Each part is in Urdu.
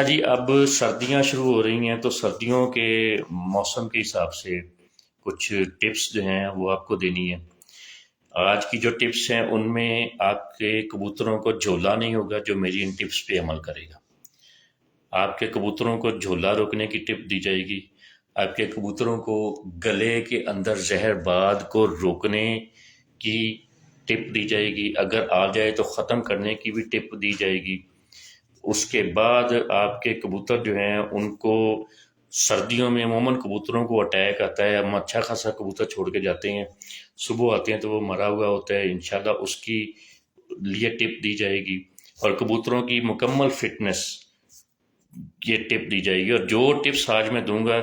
جی اب سردیاں شروع ہو رہی ہیں تو سردیوں کے موسم کے حساب سے کچھ ٹپس جو ہیں وہ آپ کو دینی ہے۔ آج کی جو ٹپس ہیں ان میں آپ کے کبوتروں کو جھولا نہیں ہوگا جو میری ان ٹپس پہ عمل کرے گا۔ آپ کے کبوتروں کو جھولا روکنے کی ٹپ دی جائے گی۔ آپ کے کبوتروں کو گلے کے اندر زہر باد کو روکنے کی ٹپ دی جائے گی، اگر آ جائے تو ختم کرنے کی بھی ٹپ دی جائے گی۔ اس کے بعد آپ کے کبوتر جو ہیں ان کو سردیوں میں عموماً کبوتروں کو اٹیک آتا ہے، ہم اچھا خاصا کبوتر چھوڑ کے جاتے ہیں، صبح آتے ہیں تو وہ مرا ہوا ہوتا ہے، انشاءاللہ اس کی لیے ٹپ دی جائے گی۔ اور کبوتروں کی مکمل فٹنس یہ ٹپ دی جائے گی، اور جو ٹپس آج میں دوں گا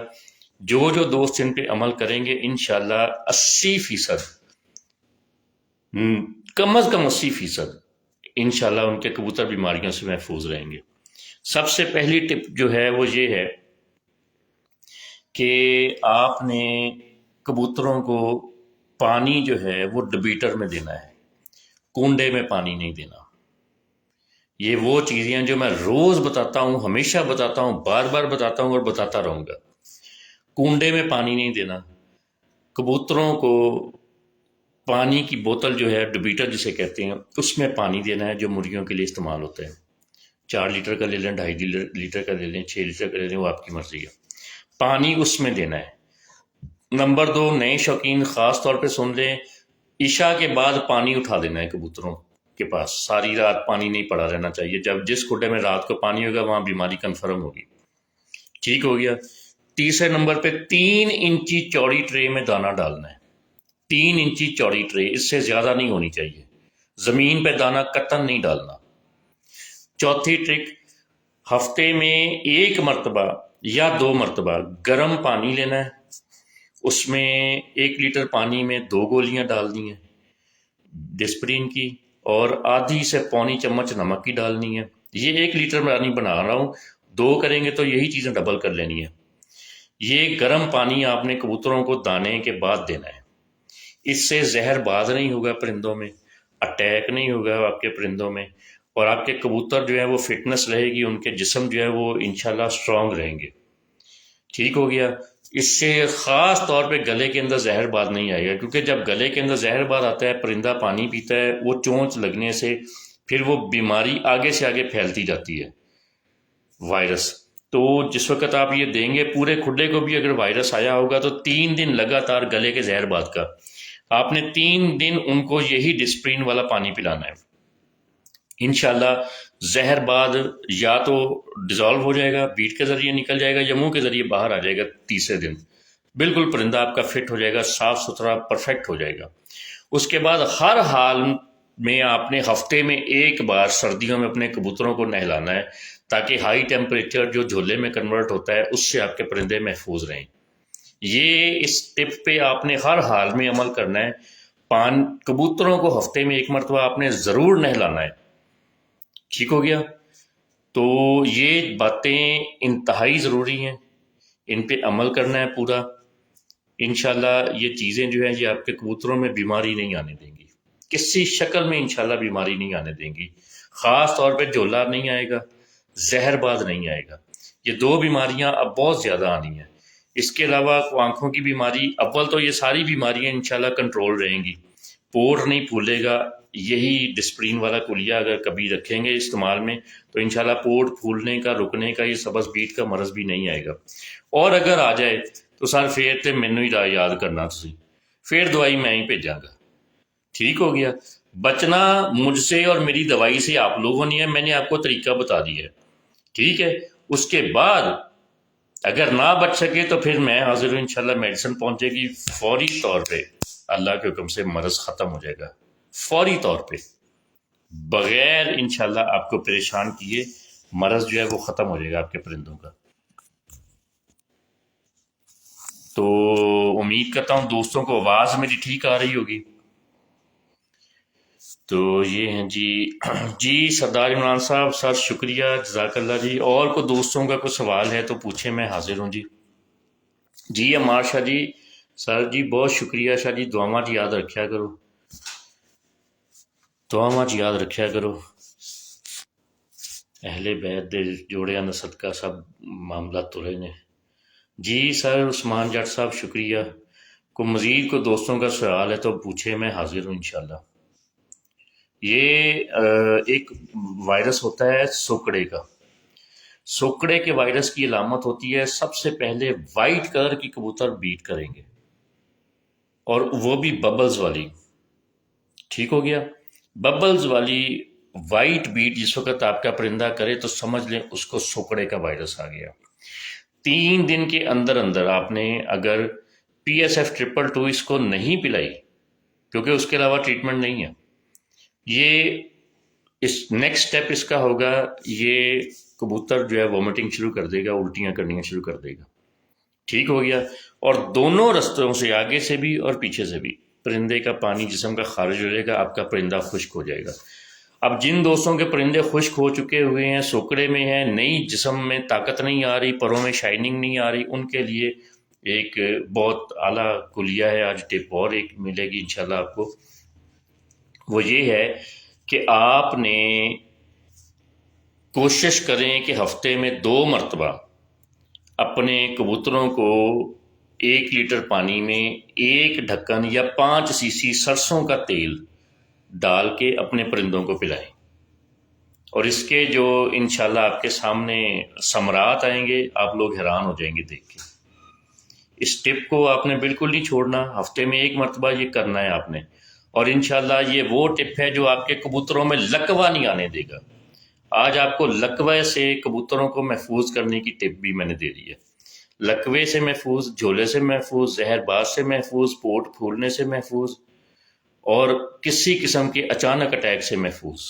جو دوست ان پہ عمل کریں گے انشاءاللہ 80%، کم از کم 80% انشاءاللہ ان کے کبوتر بیماریوں سے محفوظ رہیں گے۔ سب سے پہلی ٹپ جو ہے وہ یہ ہے کہ آپ نے کبوتروں کو پانی جو ہے وہ ڈبیٹر میں دینا ہے، کنڈے میں پانی نہیں دینا۔ یہ وہ چیزیں جو میں روز بتاتا ہوں، ہمیشہ بتاتا ہوں، بار بار بتاتا ہوں اور بتاتا رہوں گا۔ کنڈے میں پانی نہیں دینا، کبوتروں کو پانی کی بوتل جو ہے ڈبیٹر جسے کہتے ہیں اس میں پانی دینا ہے جو مرغیوں کے لیے استعمال ہوتا ہے۔ 4 لیٹر کا لے لیں، 2.5 لیٹر کا لے لیں، 6 لیٹر کا لے لیں، وہ آپ کی مرضی ہے، پانی اس میں دینا ہے۔ نمبر 2، نئے شوقین خاص طور پہ سن لیں، عشاء کے بعد پانی اٹھا دینا ہے کبوتروں کے پاس، ساری رات پانی نہیں پڑا رہنا چاہیے۔ جب جس کھڈے میں رات کو پانی ہوگا وہاں بیماری کنفرم ہوگی۔ ٹھیک ہو گیا۔ تیسرے نمبر پہ 3 انچی چوڑی ٹرے میں دانہ ڈالنا ہے، 3 انچی چوڑی ٹرے، اس سے زیادہ نہیں ہونی چاہیے، زمین پہ دانہ قطعاً نہیں ڈالنا۔ چوتھی ٹرک، ہفتے میں 1 مرتبہ یا 2 مرتبہ گرم پانی لینا ہے، اس میں 1 لیٹر پانی میں 2 گولیاں ڈالنی ہیں ڈسپرین کی، اور آدھی سے پونی چمچ نمک کی ڈالنی ہے۔ یہ 1 لیٹر پانی بنا رہا ہوں، 2 کریں گے تو یہی چیزیں ڈبل کر لینی ہے۔ یہ گرم پانی آپ نے کبوتروں کو دانے کے بعد دینا ہے، اس سے زہر باز نہیں ہوگا پرندوں میں، اٹیک نہیں ہوگا آپ کے پرندوں میں، اور آپ کے کبوتر جو ہے وہ فٹنس رہے گی، ان کے جسم جو ہے وہ انشاءاللہ اسٹرانگ رہیں گے۔ ٹھیک ہو گیا۔ اس سے خاص طور پہ گلے کے اندر زہر باد نہیں آئے گا، کیونکہ جب گلے کے اندر زہر باد آتا ہے، پرندہ پانی پیتا ہے، وہ چونچ لگنے سے پھر وہ بیماری آگے سے آگے پھیلتی جاتی ہے، وائرس۔ تو جس وقت آپ یہ دیں گے پورے کھڈے کو بھی اگر وائرس آیا ہوگا تو 3 دن لگاتار گلے کے زہر باد کا آپ نے 3 دن ان کو یہی ڈسپرین والا پانی پلانا ہے۔ انشاءاللہ زہر بعد یا تو ڈیزالو ہو جائے گا، بیٹ کے ذریعے نکل جائے گا، یا منہ کے ذریعے باہر آ جائے گا تیسرے دن، بالکل پرندہ آپ کا فٹ ہو جائے گا، صاف ستھرا پرفیکٹ ہو جائے گا۔ اس کے بعد ہر حال میں آپ نے ہفتے میں 1 بار سردیوں میں اپنے کبوتروں کو نہلانا ہے، تاکہ ہائی ٹیمپریچر جو جھولے میں کنورٹ ہوتا ہے اس سے آپ کے پرندے محفوظ رہیں۔ یہ اس ٹپ پہ آپ نے ہر حال میں عمل کرنا ہے۔ کبوتروں کو ہفتے میں 1 مرتبہ آپ نے ضرور نہلانا ہے۔ ٹھیک ہو گیا۔ تو یہ باتیں انتہائی ضروری ہیں، ان پہ عمل کرنا ہے پورا۔ انشاءاللہ یہ چیزیں جو ہیں یہ آپ کے کبوتروں میں بیماری نہیں آنے دیں گی، کسی شکل میں انشاءاللہ بیماری نہیں آنے دیں گی، خاص طور پہ جھولا نہیں آئے گا، زہر باز نہیں آئے گا۔ یہ 2 بیماریاں اب بہت زیادہ آنی ہیں۔ اس کے علاوہ آنکھوں کی بیماری، اول تو یہ ساری بیماریاں انشاءاللہ کنٹرول رہیں گی، پوٹ نہیں پھولے گا۔ یہی ڈسپرین والا کلیہ اگر کبھی رکھیں گے استعمال میں تو انشاءاللہ پوٹ پھولنے کا، رکنے کا، یہ سبز بیٹ کا مرض بھی نہیں آئے گا۔ اور اگر آ جائے تو سر پھر تو مینوں ہی یاد کرنا، تسی پھر دوائی میں ہی بھیجاں گا۔ ٹھیک ہو گیا۔ بچنا مجھ سے اور میری دوائی سے آپ لوگوں نے ہے، میں نے آپ کو طریقہ بتا دیا ہے، ٹھیک ہے۔ اس کے بعد اگر نہ بچ سکے تو پھر میں حاضر ہوں، انشاءاللہ میڈیسن پہنچے گی، فوری طور پہ اللہ کے حکم سے مرض ختم ہو جائے گا، فوری طور پہ، بغیر انشاءاللہ آپ کو پریشان کیے مرض جو ہے وہ ختم ہو جائے گا آپ کے پرندوں کا۔ تو امید کرتا ہوں دوستوں کو آواز میری ٹھیک آ رہی ہوگی۔ تو یہ ہیں جی سردار عمران صاحب، سر شکریہ، جزاک اللہ جی۔ اور کوئی دوستوں کا کوئی سوال ہے تو پوچھیں، میں حاضر ہوں جی عمار شاہ جی، سر جی بہت شکریہ شاہ جی، دعا ماں یاد رکھیا کرو، دعا ماں یاد رکھیا کرو۔ اہل بیت دے جوڑیاں دا صدقہ سب معاملات تو رہے نے جی سر عثمان جٹ صاحب شکریہ کو مزید کو دوستوں کا سوال ہے تو پوچھے میں حاضر ہوں انشاءاللہ یہ ایک وائرس ہوتا ہے سوکڑے کا سوکڑے کے وائرس کی علامت ہوتی ہے سب سے پہلے وائٹ کلر کی کبوتر بیٹ کریں گے اور وہ بھی ببلز والی ٹھیک ہو گیا ببلز والی وائٹ بیٹ جس وقت آپ کا پرندہ کرے تو سمجھ لیں اس کو سوکڑے کا وائرس آ گیا 3 دن کے اندر اندر آپ نے اگر PSF222 اس کو نہیں پلائی کیونکہ اس کے علاوہ ٹریٹمنٹ نہیں ہے یہ اس نیکسٹ سٹیپ اس کا ہوگا یہ کبوتر جو ہے وومٹنگ شروع کر دے گا الٹیاں کرنی شروع کر دے گا ٹھیک ہو گیا اور دونوں رستوں سے آگے سے بھی اور پیچھے سے بھی پرندے کا پانی جسم کا خارج ہو جائے گا آپ کا پرندہ خشک ہو جائے گا اب جن دوستوں کے پرندے خشک ہو چکے ہوئے ہیں سوکڑے میں ہیں نئی جسم میں طاقت نہیں آ رہی پروں میں شائننگ نہیں آ رہی ان کے لیے ایک بہت اعلیٰ کلیہ ہے آج ٹپ اور ایک ملے گی انشاءاللہ آپ کو وہ یہ ہے کہ آپ نے کوشش کریں کہ ہفتے میں 2 مرتبہ اپنے کبوتروں کو 1 لیٹر پانی میں 1 ڈھکن یا 5 cc سرسوں کا تیل ڈال کے اپنے پرندوں کو پلائیں اور اس کے جو انشاءاللہ آپ کے سامنے ثمرات آئیں گے آپ لوگ حیران ہو جائیں گے دیکھ کے اس ٹپ کو آپ نے بالکل نہیں چھوڑنا ہفتے میں 1 مرتبہ یہ کرنا ہے آپ نے اور انشاءاللہ یہ وہ ٹپ ہے جو آپ کے کبوتروں میں لکوہ نہیں آنے دے گا آج آپ کو لکوے سے کبوتروں کو محفوظ کرنے کی ٹپ بھی میں نے دے دی ہے لکوے سے محفوظ جھولے سے محفوظ زہر باز سے محفوظ پوٹ پھولنے سے محفوظ اور کسی قسم کے اچانک اٹیک سے محفوظ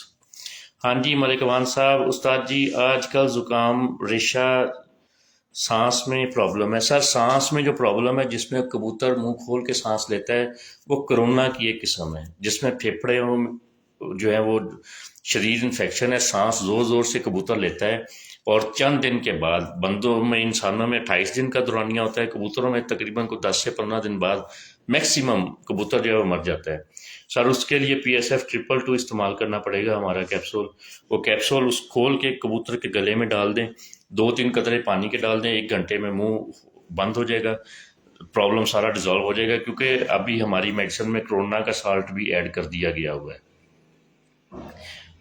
ہاں جی ملک وان صاحب استاد جی آج کل زکام ریشہ سانس میں پرابلم ہے سر سانس میں جو پرابلم ہے جس میں کبوتر منہ کھول کے سانس لیتا ہے وہ کرونا کی ایک قسم ہے جس میں پھیپھڑے جو ہے وہ شدید انفیکشن ہے سانس زور زور سے کبوتر لیتا ہے اور چند دن کے بعد بندوں میں انسانوں میں 28 دن کا دورانیہ ہوتا ہے کبوتروں میں تقریباً 10 سے 15 دن بعد میکسیمم کبوتر جو ہے وہ مر جاتا ہے سر اس کے لیے PSF222 استعمال کرنا پڑے گا ہمارا کیپسول وہ کیپسول اس کھول کے کبوتر کے گلے میں ڈال دیں 2-3 قطرے پانی کے ڈال دیں 1 گھنٹے میں منہ بند ہو جائے گا پرابلم سارا ڈیزالو ہو جائے گا کیونکہ ابھی ہماری میڈیسن میں کرونا کا سالٹ بھی ایڈ کر دیا گیا ہوا ہے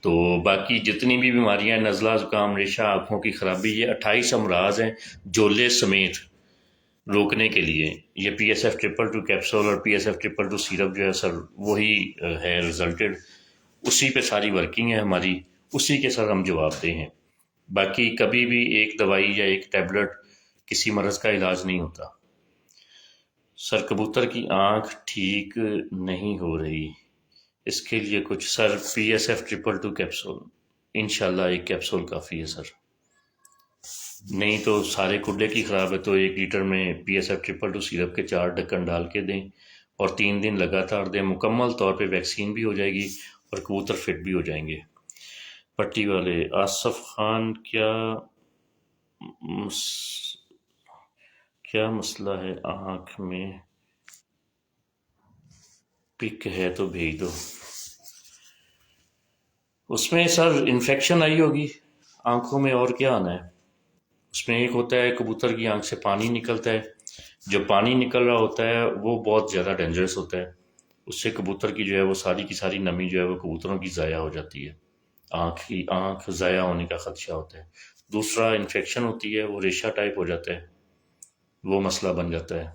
تو باقی جتنی بھی بیماریاں نزلہ زکام ریشہ آنکھوں کی خرابی یہ 28 امراض ہیں جولے سمیت روکنے کے لیے یہ PSF222 کیپسول اور PSF222 سیرپ جو ہے سر وہی ہے ریزلٹڈ اسی پہ ساری ورکنگ ہے ہماری اسی کے سر ہم جواب دیں ہیں باقی کبھی بھی ایک دوائی یا ایک ٹیبلٹ کسی مرض کا علاج نہیں ہوتا سر کبوتر کی آنکھ ٹھیک نہیں ہو رہی اس کے لیے کچھ سر PSF222 کیپسول انشاءاللہ ایک کیپسول کافی ہے سر نہیں تو سارے کڈے کی خراب ہے تو 1 لیٹر میں PSF222 سیرپ کے 4 ڈھکن ڈال کے دیں اور 3 دن لگاتار دیں مکمل طور پہ ویکسین بھی ہو جائے گی اور کبوتر فٹ بھی ہو جائیں گے پٹی والے آصف خان کیا مسئلہ ہے آنکھ میں پک ہے تو بھیج دو اس میں سر انفیکشن آئی ہوگی آنکھوں میں اور کیا آنا ہے اس میں ایک ہوتا ہے کبوتر کی آنکھ سے پانی نکلتا ہے جو پانی نکل رہا ہوتا ہے وہ بہت زیادہ ڈینجرس ہوتا ہے اس سے کبوتر کی جو ہے وہ ساری کی ساری نمی جو ہے وہ کبوتروں کی ضائع ہو جاتی ہے آنکھ ضائع ہونے کا خدشہ ہوتا ہے دوسرا انفیکشن ہوتی ہے وہ ریشہ ٹائپ ہو جاتا ہے وہ مسئلہ بن جاتا ہے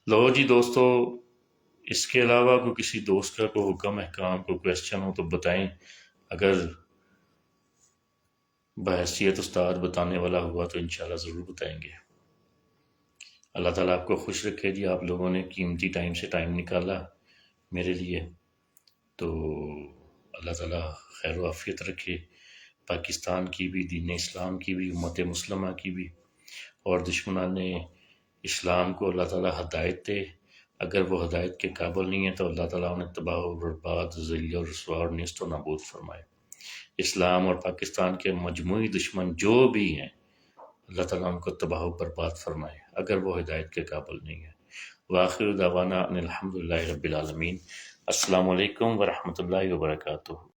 لو جی دوستو اس کے علاوہ کوئی کسی دوست کا کوئی حکم احکام کوئی کویسچن ہو تو بتائیں اگر بحیثیت استاد بتانے والا ہوا تو انشاءاللہ ضرور بتائیں گے اللہ تعالیٰ آپ کو خوش رکھے جی آپ لوگوں نے قیمتی ٹائم سے ٹائم نکالا میرے لیے تو اللہ تعالیٰ خیر و عافیت رکھے پاکستان کی بھی دین اسلام کی بھی امت مسلمہ کی بھی اور دشمنان اسلام کو اللہ تعالیٰ ہدایت دے اگر وہ ہدایت کے قابل نہیں ہے تو اللہ تعالیٰ انہیں تباہ و برباد ذلیل و رسوا اور نیست و نابود فرمائے اسلام اور پاکستان کے مجموعی دشمن جو بھی ہیں اللہ تعالیٰ ان کو تباہ و برباد فرمائے اگر وہ ہدایت کے قابل نہیں ہے وآخر دعوانا ان الحمدللہ رب العالمین السلام علیکم ورحمۃ اللہ وبرکاتہ